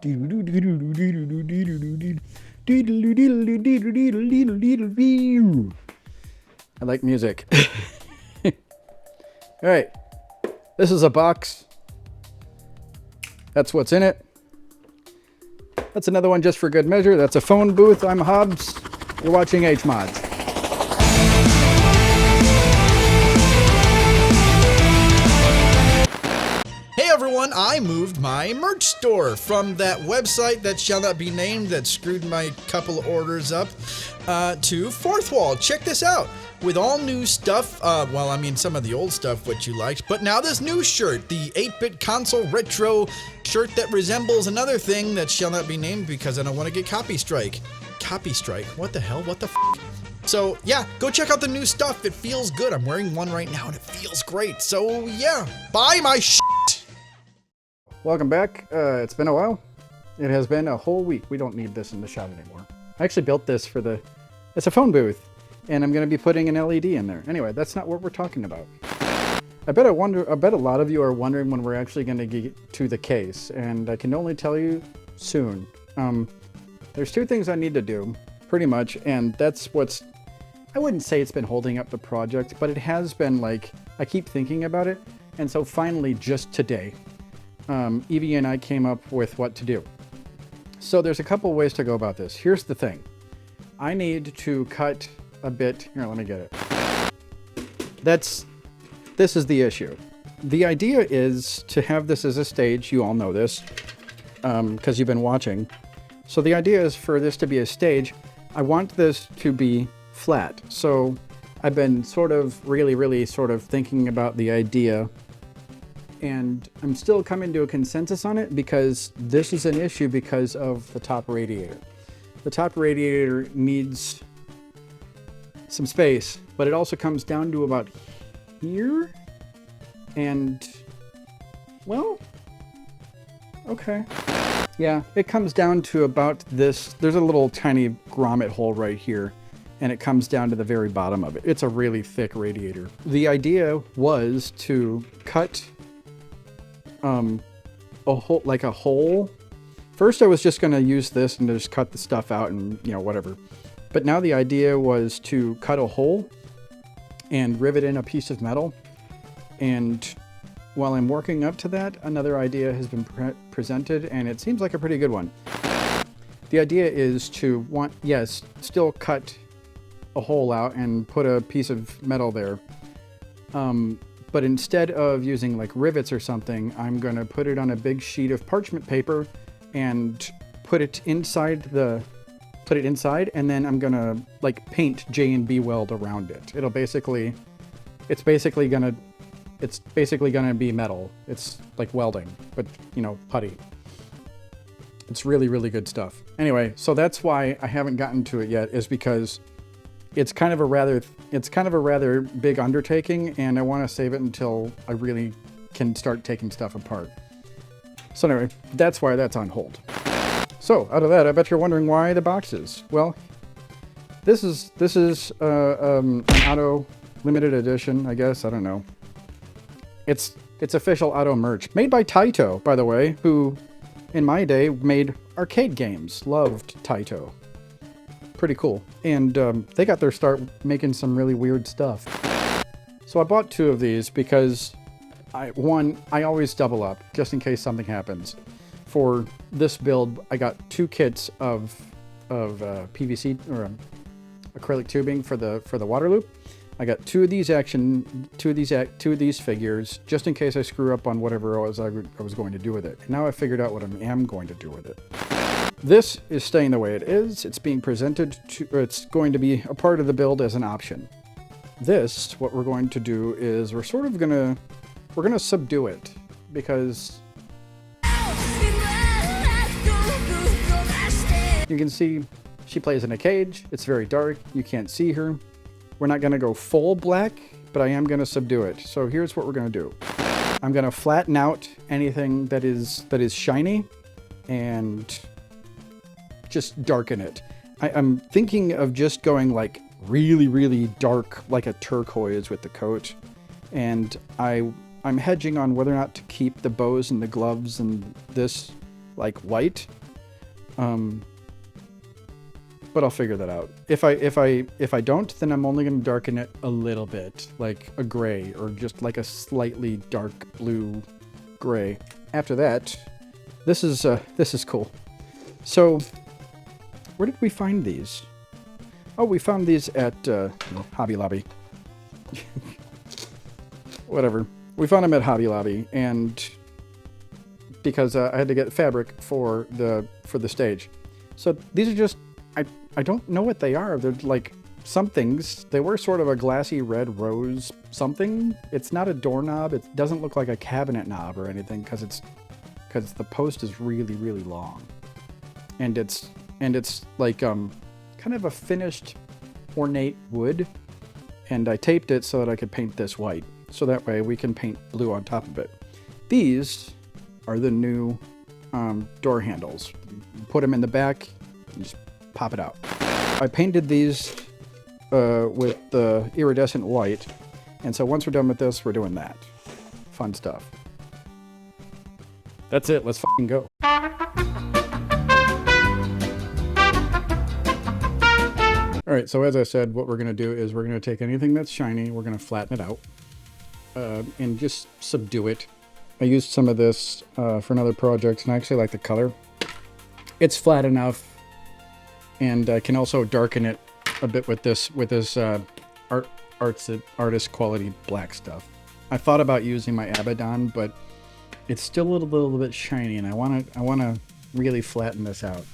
I like music. All right. This is a box. That's what's in it. That's another one just for good measure. That's a phone booth. I'm Hobbs. You're watching H-Mods. Hey everyone, I moved my merch store from that website that shall not be named that screwed my couple of orders up to Fourth Wall. Check this out. With all new stuff, well, I mean some of the old stuff which you liked, but now this new shirt, the 8-bit console retro shirt that resembles another thing that shall not be named because I don't want to get copy strike. Copy strike? What the hell? What the f***? So yeah, go check out the new stuff. It feels good. I'm wearing one right now and it feels great. So yeah, buy my shit. Welcome back. It's been a while. It has been a whole week. We don't need this in the shop anymore. I actually built this for it's a phone booth, and I'm going to be putting an LED in there. Anyway, that's not what we're talking about. I bet a lot of you are wondering when we're actually going to get to the case, and I can only tell you soon. There's two things I need to do, pretty much, and that's I wouldn't say it's been holding up the project, but it has been like, I keep thinking about it, and so finally, just today, Evie and I came up with what to do. So there's a couple ways to go about this. Here's the thing. I need to cut a bit. Here, let me get it. This is the issue. The idea is to have this as a stage. You all know this because you've been watching. So the idea is for this to be a stage. I want this to be flat. So I've been really sort of thinking about the idea, and I'm still coming to a consensus on it because this is an issue because of the top radiator. The top radiator needs some space, but it also comes down to about here. And, well, okay. Yeah, it comes down to about this. There's a little tiny grommet hole right here, and it comes down to the very bottom of it. It's a really thick radiator. The idea was to cut a hole. First I was just going to use this and just cut the stuff out and, whatever. But now the idea was to cut a hole and rivet in a piece of metal. And while I'm working up to that, another idea has been presented, and it seems like a pretty good one. The idea is to still cut a hole out and put a piece of metal there. But instead of using like rivets or something, I'm going to put it on a big sheet of parchment paper and put it inside, and then I'm going to like paint J&B weld around it. It's basically going to be metal. It's like welding, but putty. It's really, really good stuff. Anyway, so that's why I haven't gotten to it yet, is because it's kind of a rather big undertaking, and I want to save it until I really can start taking stuff apart. So anyway, that's why that's on hold. So out of that, I bet you're wondering why the boxes. Well, this is an auto limited edition, I guess. I don't know. It's official auto merch made by Taito, by the way, who in my day made arcade games. Loved Taito. Pretty cool. And they got their start making some really weird stuff. So I bought two of these because I always double up just in case something happens. For this build, I got two kits of PVC or acrylic tubing for the water loop. I got two of these figures just in case I screw up on whatever I was going to do with it. And now I figured out what I am going to do with it. This is staying the way it is. It's being presented it's going to be a part of the build as an option. This, what we're going to do is we're going to subdue it because you can see she plays in a cage. It's very dark. You can't see her. We're not going to go full black, but I am going to subdue it. So here's what we're going to do. I'm going to flatten out anything that is shiny and just darken it. I'm thinking of just going like really, really dark, like a turquoise with the coat. And I'm hedging on whether or not to keep the bows and the gloves and this like white. But I'll figure that out. If I don't, then I'm only going to darken it a little bit, like a gray or just like a slightly dark blue gray. After that, this is cool. So, where did we find these? Oh, we found these at Hobby Lobby. Whatever. We found them at Hobby Lobby, and because I had to get fabric for the stage. So these are just I don't know what they are. They're like somethings. They were sort of a glassy red rose something. It's not a doorknob. It doesn't look like a cabinet knob or anything because the post is really, really long, and it's like kind of a finished ornate wood, and I taped it so that I could paint this white, so that way we can paint blue on top of it. These are the new door handles. Put them in the back and just pop it out. I painted these with the iridescent white, and so once we're done with this, we're doing that. Fun stuff. That's it. Let's fucking go. All right, so as I said, what we're going to do is we're going to take anything that's shiny, we're going to flatten it out, and just subdue it. I used some of this for another project, and I actually like the color. It's flat enough, and I can also darken it a bit with this artist quality black stuff. I thought about using my Abaddon, but it's still a little bit shiny, and I want to really flatten this out.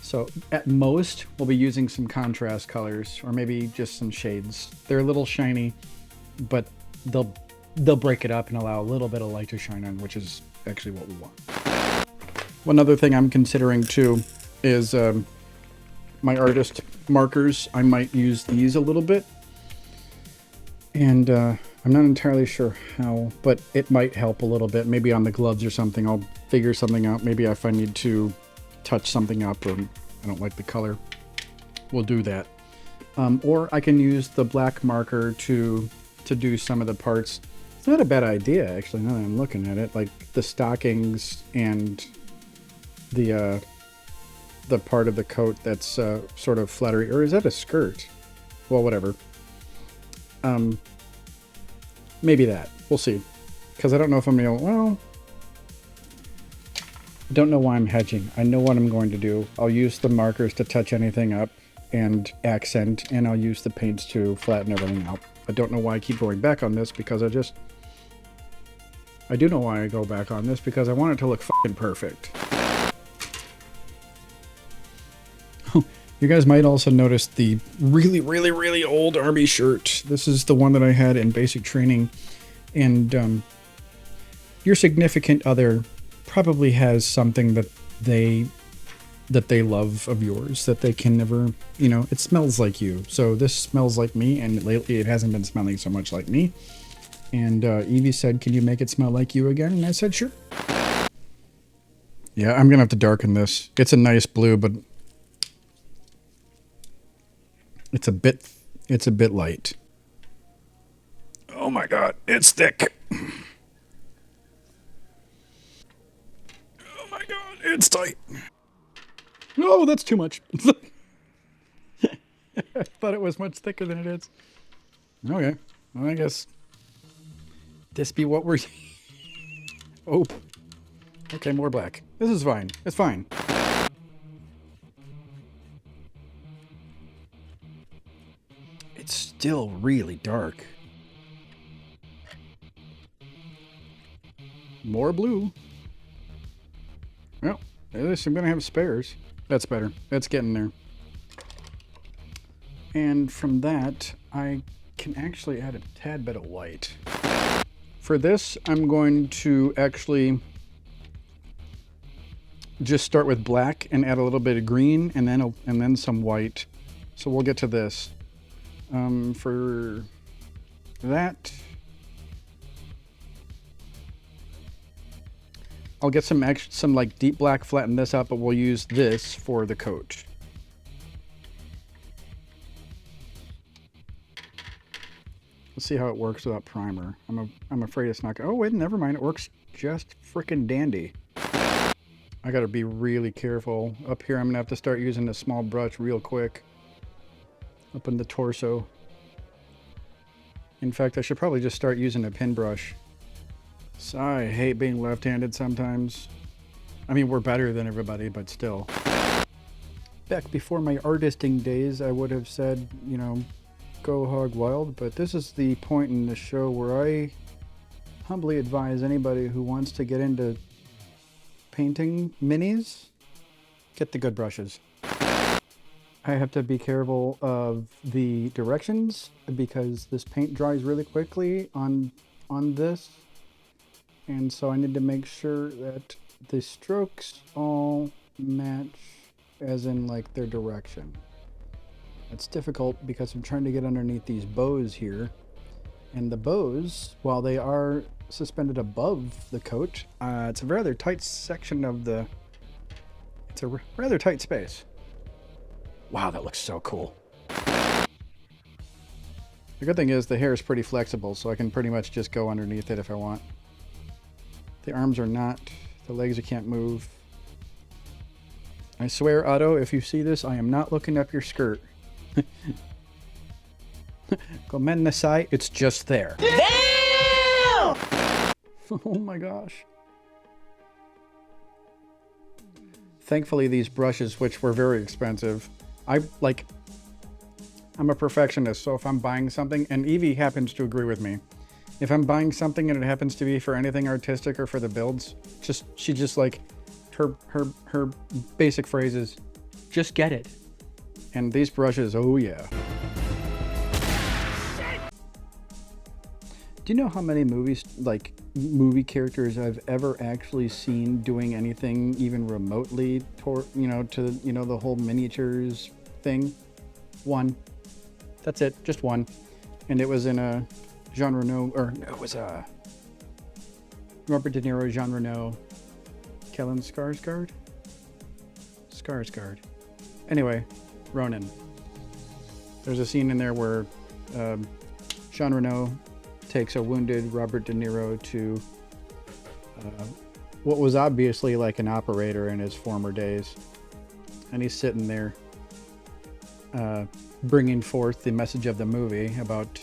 So at most, we'll be using some contrast colors, or maybe just some shades. They're a little shiny, but they'll break it up and allow a little bit of light to shine on, which is actually what we want. One other thing I'm considering too is my artist markers. I might use these a little bit, and I'm not entirely sure how, but it might help a little bit. Maybe on the gloves or something. I'll figure something out. Maybe if I need to touch something up or I don't like the color, we'll do that. Or I can use the black marker to do some of the parts. It's not a bad idea, actually, now that I'm looking at it. Like the stockings and the part of the coat that's sort of fluttery. Or is that a skirt? Well, whatever. Maybe that. We'll see. Because I don't know if I'm going to... Well... I don't know why I'm hedging. I know what I'm going to do. I'll use the markers to touch anything up and accent, and I'll use the paints to flatten everything out. I don't know why I keep going back on this, because I do know why I go back on this, because I want it to look fucking perfect. You guys might also notice the really, really, really old army shirt. This is the one that I had in basic training, and your significant other probably has something that they love of yours that they can never, it smells like you. So this smells like me, and lately it hasn't been smelling so much like me. And Evie said, "Can you make it smell like you again?" And I said, "Sure." Yeah, I'm gonna have to darken this. It's a nice blue, but it's a bit light. Oh my god, it's thick. It's tight. No, that's too much. I thought it was much thicker than it is. Okay, well, I guess this be what we're... Oh. Okay, more black. This is fine. It's fine. It's still really dark. More blue. Well, at least I'm going to have spares. That's better. That's getting there. And from that, I can actually add a tad bit of white. For this, I'm going to actually just start with black and add a little bit of green and then some white. So we'll get to this. For that, I'll get some like deep black, flatten this up, but we'll use this for the coat. Let's see how it works without primer. I'm afraid it's not gonna... Oh wait, never mind. It works just frickin' dandy. I gotta be really careful. Up here, I'm gonna have to start using a small brush real quick. Up in the torso. In fact, I should probably just start using a pin brush. So I hate being left-handed sometimes. I mean, we're better than everybody, but still. Back before my artisting days, I would have said, you know, go hog wild, but this is the point in the show where I humbly advise anybody who wants to get into painting minis, get the good brushes. I have to be careful of the directions because this paint dries really quickly on this, and so I need to make sure that the strokes all match, as in like their direction. It's difficult because I'm trying to get underneath these bows here, and the bows, while they are suspended above the coat, it's a rather tight section of the, it's a rather tight space. Wow, that looks so cool. The good thing is the hair is pretty flexible, so I can pretty much just go underneath it if I want. The arms are not, the legs I can't move. I swear, Otto, if you see this, I am not looking up your skirt. Gomen nasai, it's just there. Damn! Oh my gosh. Thankfully, these brushes, which were very expensive, I'm a perfectionist, so if I'm buying something, and Evie happens to agree with me, if I'm buying something and it happens to be for anything artistic or for the builds, she just like, her basic phrase is, just get it. And these brushes, oh yeah. Do you know how many movies, like movie characters I've ever actually seen doing anything even remotely toward, the whole miniatures thing? One. That's it, just one. And it was in a Jean Reno, or it was a Robert De Niro, Jean Reno, Kellen Skarsgård? Skarsgård. Anyway, Ronin. There's a scene in there where Jean Reno takes a wounded Robert De Niro to what was obviously like an operator in his former days. And he's sitting there bringing forth the message of the movie about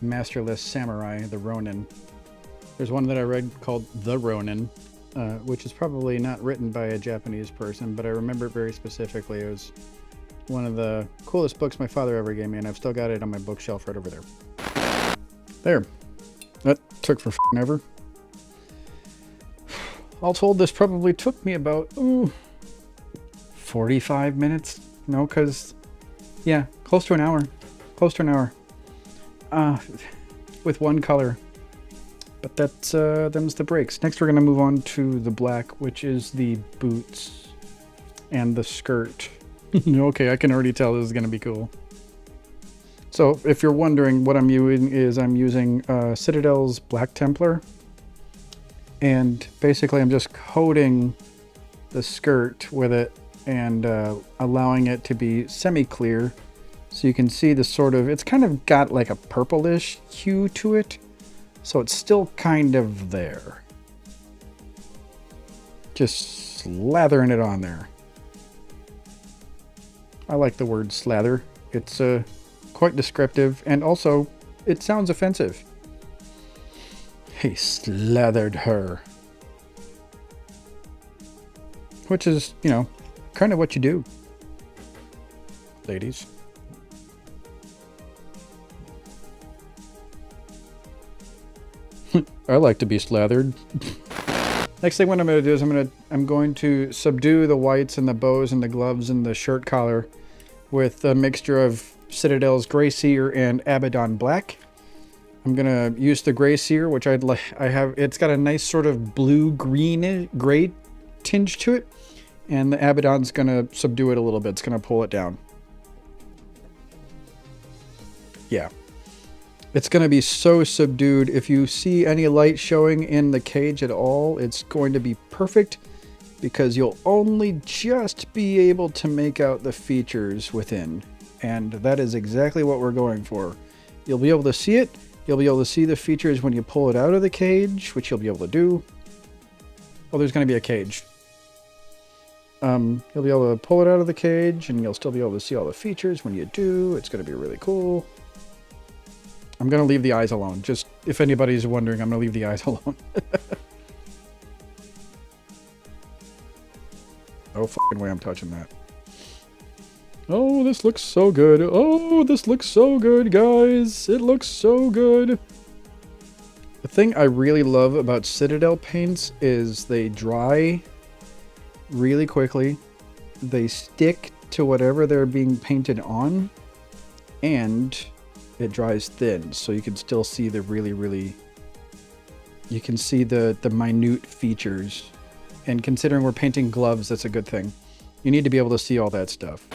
masterless samurai, the Ronin. There's one that I read called The Ronin, which is probably not written by a Japanese person, but I remember it very specifically. It was one of the coolest books my father ever gave me, and I've still got it on my bookshelf right over there. There. That took for ever. All told, this probably took me about 45 minutes. No, because, yeah, close to an hour. Close to an hour. With one color. But that's, them's the breaks. Next we're going to move on to the black, which is the boots and the skirt. Okay, I can already tell this is going to be cool. So if you're wondering what I'm using, I'm using Citadel's Black Templar. And basically I'm just coating the skirt with it and allowing it to be semi-clear. So you can see the sort of, it's kind of got like a purplish hue to it. So it's still kind of there. Just slathering it on there. I like the word slather. It's quite descriptive, and also it sounds offensive. He slathered her. Which is, kind of what you do, ladies. I like to be slathered. Next thing what I'm going to do is I'm going to subdue the whites and the bows and the gloves and the shirt collar with a mixture of Citadel's Gray Seer and Abaddon Black. I'm gonna use the Gray Seer, which it's got a nice sort of blue-green gray tinge to it, and the Abaddon's gonna subdue it a little bit. It's gonna pull it down. Yeah. It's gonna be so subdued. If you see any light showing in the cage at all, it's going to be perfect because you'll only just be able to make out the features within. And that is exactly what we're going for. You'll be able to see it. You'll be able to see the features when you pull it out of the cage, which you'll be able to do. Oh, there's going to be a cage. You'll be able to pull it out of the cage, and you'll still be able to see all the features when you do. It's going to be really cool. I'm going to leave the eyes alone. Just if anybody's wondering, I'm going to leave the eyes alone. No fucking way I'm touching that. Oh, this looks so good. Oh, this looks so good, guys. It looks so good. The thing I really love about Citadel paints is they dry really quickly. They stick to whatever they're being painted on, and it dries thin, so you can still see the you can see the minute features. And considering we're painting gloves, that's a good thing. You need to be able to see all that stuff.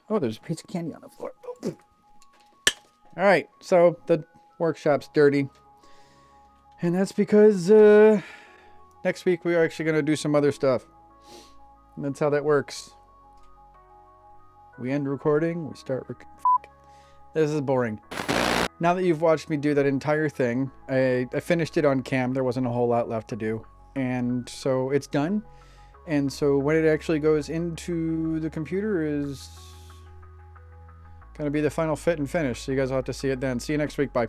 Oh, there's a piece of candy on the floor. All right, so the workshop's dirty. And that's because next week we are actually going to do some other stuff. And that's how that works. We end recording, we start This is boring. Now that you've watched me do that entire thing, I finished it on cam. There wasn't a whole lot left to do. And so it's done. And so when it actually goes into the computer is going to be the final fit and finish. So you guys will have to see it then. See you next week. Bye.